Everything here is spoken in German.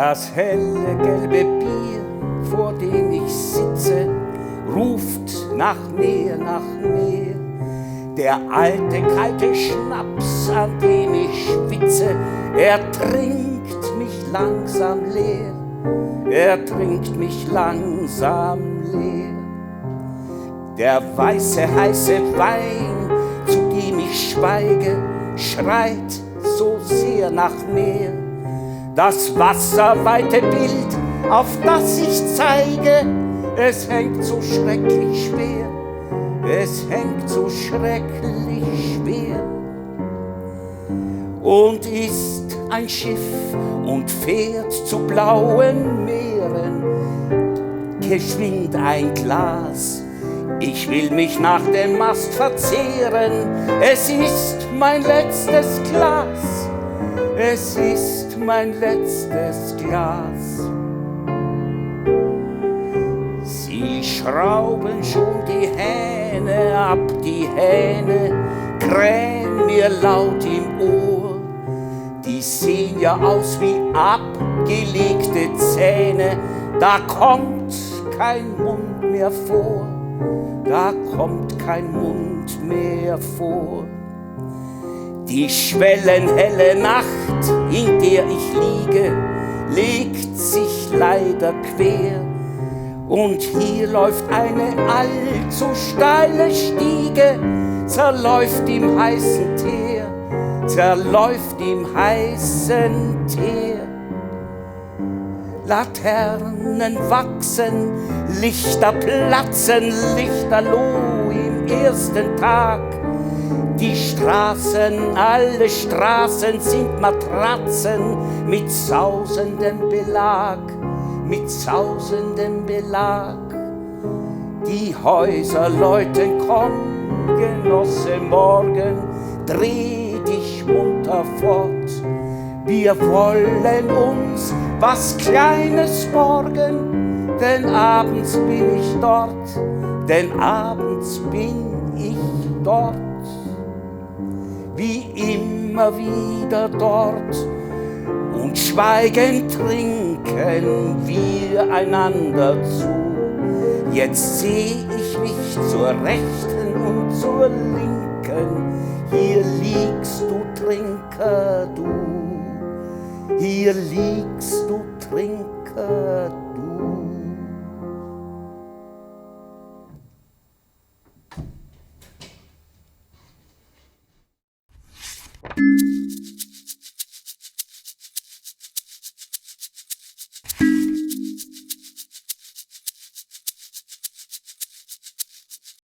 Das helle gelbe Bier, vor dem ich sitze, ruft nach mehr, nach mehr. Der alte kalte Schnaps, an dem ich schwitze, er trinkt mich langsam leer. Er trinkt mich langsam leer. Der weiße, heiße Wein, zu dem ich schweige, schreit so sehr nach mehr. Das wasserweite Bild, auf das ich zeige, es hängt so schrecklich schwer. Es hängt so schrecklich schwer. Und ist ein Schiff und fährt zu blauen Meeren, geschwind ein Glas, ich will mich nach dem Mast verzehren. Es ist mein letztes Glas, es ist mein letztes Glas. Sie schrauben schon die Hähne ab, die Hähne krähen mir laut im Ohr. Die sehen ja aus wie abgelegte Zähne, da kommt kein Mund mehr vor, da kommt kein Mund mehr vor. Die schwellenhelle Nacht, in der ich liege, legt sich leider quer. Und hier läuft eine allzu steile Stiege, zerläuft im heißen Teer, zerläuft im heißen Teer. Laternen wachsen, Lichter platzen, Lichterloh im ersten Tag. Die Straßen, alle Straßen sind Matratzen mit sausendem Belag, mit sausendem Belag. Die Häuser läuten, komm, Genosse, morgen, dreh dich munter fort. Wir wollen uns was Kleines borgen, denn abends bin ich dort, denn abends bin ich dort. Wie immer wieder dort, und schweigend trinken wir einander zu. Jetzt seh ich mich zur Rechten und zur Linken, hier liegst du, Trinker, du. Hier liegst du, Trinker, du.